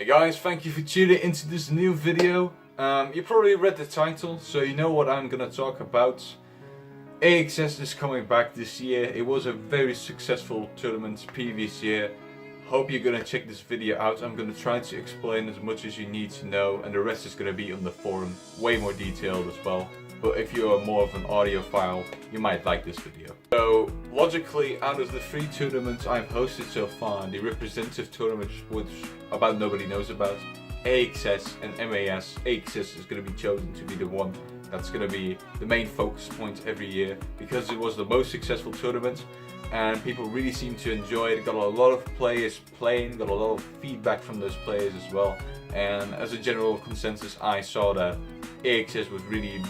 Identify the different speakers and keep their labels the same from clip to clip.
Speaker 1: Hey guys, thank you for tuning into this new video. You probably read the title, so you know what I'm gonna talk about. AxS is coming back this year. It was a very successful tournament previous year. Hope you're gonna check this video out. I'm gonna try to explain as much as you need to know, and the rest is gonna be on the forum, way more detailed as well. But if you're more of an audiophile, you might like this video. So, logically, out of the 3 tournaments I've hosted so far, the representative tournaments which about nobody knows about, AxS and MAS, AxS is going to be chosen to be the one that's going to be the main focus point every year because it was the most successful tournament and people really seem to enjoy it. Got a lot of players playing, got a lot of feedback from those players as well, and as a general consensus I saw that AxS was really,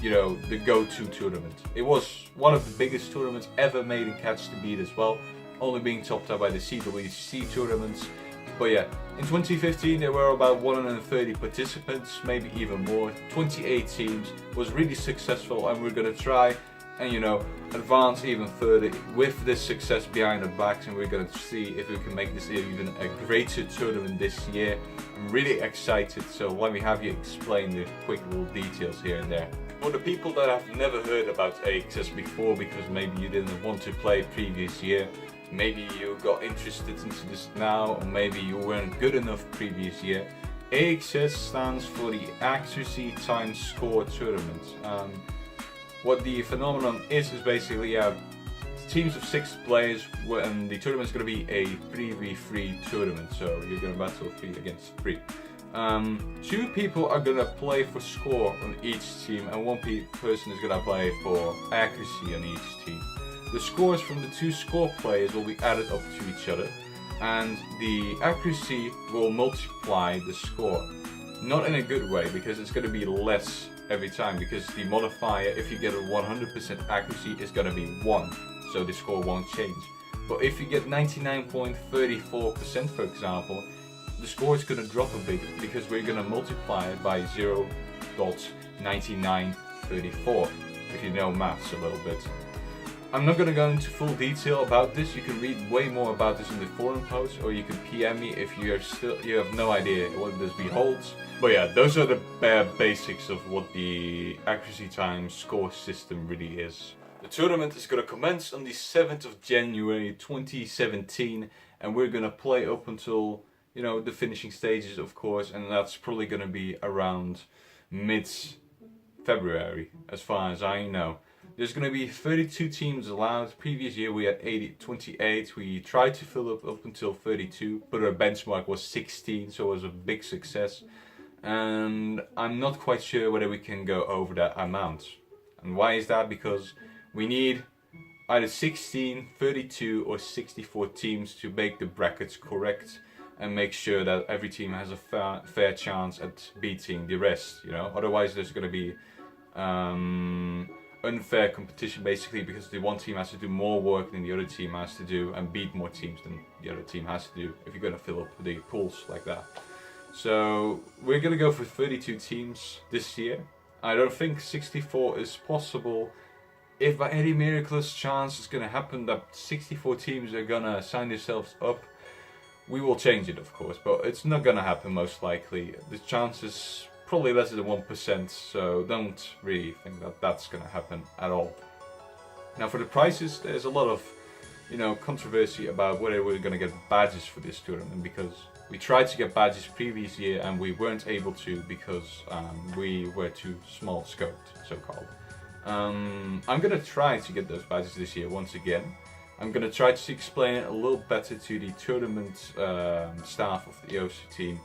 Speaker 1: you know, the go-to tournament. It was one of the biggest tournaments ever made in Catch to Beat as well, only being topped up by the CWC tournaments. But yeah, in 2015 there were about 130 participants, maybe even more. 28 teams, was really successful, and we're gonna try and, you know, advance even further with this success behind our backs, and we're gonna see if we can make this even a greater tournament this year. I'm really excited, so let me have you explain the quick little details here and there. For the people that have never heard about AxS before, because maybe you didn't want to play previous year, maybe you got interested into this now, or maybe you weren't good enough previous year. AxS stands for the Accuracy Times Score Tournament. What the phenomenon is basically teams of 6 players, and the tournament is going to be a 3v3 tournament, so you're going to battle 3 against 3. 2 people are going to play for score on each team, and 1 person is going to play for accuracy on each team. The scores from the 2 score players will be added up to each other, and the accuracy will multiply the score. Not in a good way, because it's going to be less every time, because the modifier, if you get a 100% accuracy, is going to be 1, so the score won't change. But if you get 99.34%, for example, the score is going to drop a bit, because we're going to multiply it by 0.9934, if you know maths a little bit. I'm not going to go into full detail about this. You can read way more about this in the forum post, or you can PM me if you have no idea what this beholds. But yeah, those are the bare basics of what the accuracy times score system really is. The tournament is going to commence on the 7th of January 2017, and we're going to play up until, you know, the finishing stages, of course, and that's probably going to be around mid-February, as far as I know. There's going to be 32 teams allowed. Previous year we had 28. We tried to fill up until 32, but our benchmark was 16, so it was a big success. And I'm not quite sure whether we can go over that amount. And why is that? Because we need either 16, 32 or 64 teams to make the brackets correct and make sure that every team has a fair chance at beating the rest, you know. Otherwise there's going to be unfair competition, basically, because the one team has to do more work than the other team has to do and beat more teams than the other team has to do if you're going to fill up the pools like that. So we're going to go for 32 teams this year. I don't think 64 is possible. If by any miraculous chance it's going to happen that 64 teams are going to sign themselves up, we will change it, of course, but it's not going to happen most likely. The chances probably less than 1%, so don't really think that that's going to happen at all. Now for the prizes, there's a lot of, you know, controversy about whether we're going to get badges for this tournament, because we tried to get badges previous year and we weren't able to because we were too small scoped, so-called. I'm going to try to get those badges this year once again. I'm going to try to explain it a little better to the tournament staff of the OC team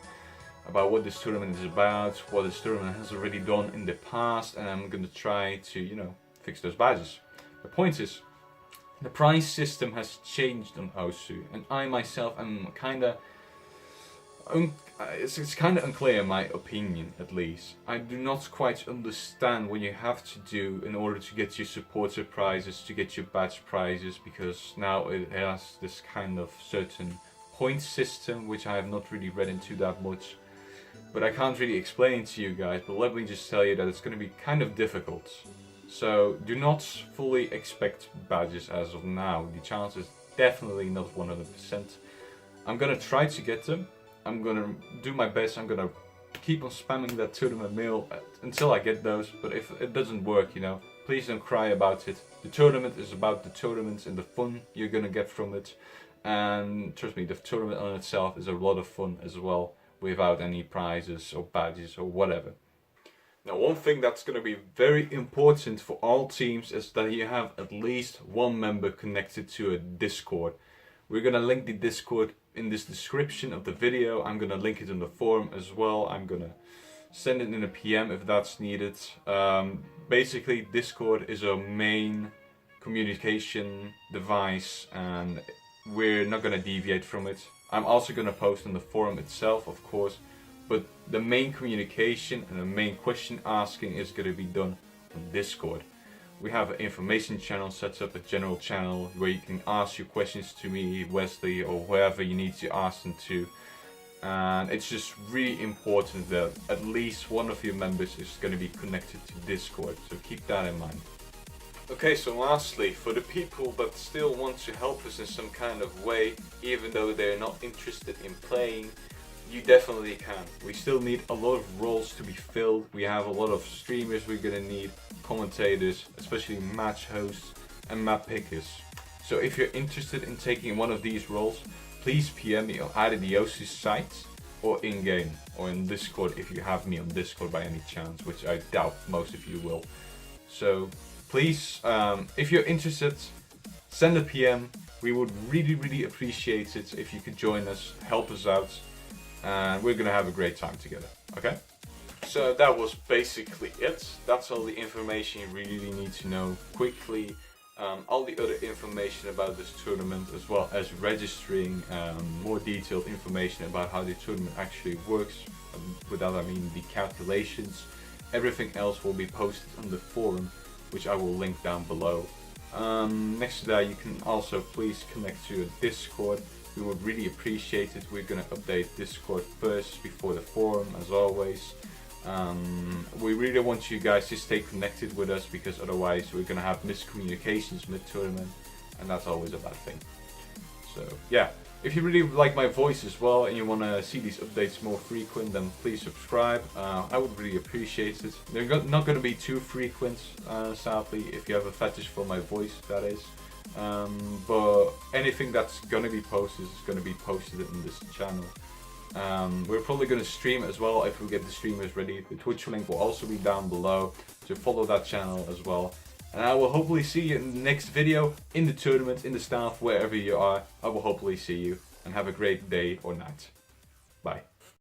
Speaker 1: about what this tournament is about, what this tournament has already done in the past, and I'm going to try to, you know, fix those badges. The point is, the prize system has changed on OSU, and I myself am it's kind of unclear in my opinion, at least. I do not quite understand what you have to do in order to get your supporter prizes, to get your badge prizes, because now it has this kind of certain point system, which I have not really read into that much. But I can't really explain it to you guys, but let me just tell you that it's going to be kind of difficult. So do not fully expect badges as of now. The chance is definitely not 100%. I'm going to try to get them. I'm gonna do my best. I'm gonna keep on spamming that tournament mail until I get those. But if it doesn't work, you know, please don't cry about it. The tournament is about the tournament and the fun you're gonna get from it. And trust me, the tournament on itself is a lot of fun as well, without any prizes or badges or whatever. Now, one thing that's going to be very important for all teams is that you have at least one member connected to a Discord. We're going to link the Discord in this description of the video. I'm going to link it in the forum as well. I'm going to send it in a PM if that's needed. Basically, Discord is our main communication device, and we're not going to deviate from it. I'm also going to post on the forum itself, of course, but the main communication and the main question asking is going to be done on Discord. We have an information channel set up, a general channel where you can ask your questions to me, Wesley, or whoever you need to ask them to. And it's just really important that at least one of your members is going to be connected to Discord, so keep that in mind. Okay, so lastly, for the people that still want to help us in some kind of way, even though they're not interested in playing, you definitely can. We still need a lot of roles to be filled. We have a lot of streamers we're gonna need, commentators, especially match hosts and map pickers. So if you're interested in taking one of these roles, please PM me on either the OSIS site or in-game, or in Discord if you have me on Discord by any chance, which I doubt most of you will. So please, if you're interested, send a PM. We would really appreciate it if you could join us, help us out, and we're gonna have a great time together, okay? So that was basically it. That's all the information you really need to know quickly. All the other information about this tournament, as well as registering, more detailed information about how the tournament actually works, with that I mean the calculations. Everything else will be posted on the forum, which I will link down below. Next to that, you can also please connect to a Discord. We would really appreciate it. We're going to update Discord first before the forum, as always. We really want you guys to stay connected with us, because otherwise we're going to have miscommunications mid-tournament, and that's always a bad thing. So yeah, if you really like my voice as well and you want to see these updates more frequent, then please subscribe. I would really appreciate it. They're not going to be too frequent, sadly, if you have a fetish for my voice, that is. But anything that's going to be posted is going to be posted in this channel. We're probably going to stream as well if we get the streamers ready. The Twitch link will also be down below, so follow that channel as well. And I will hopefully see you in the next video, in the tournament, in the staff, wherever you are. I will hopefully see you, and have a great day or night.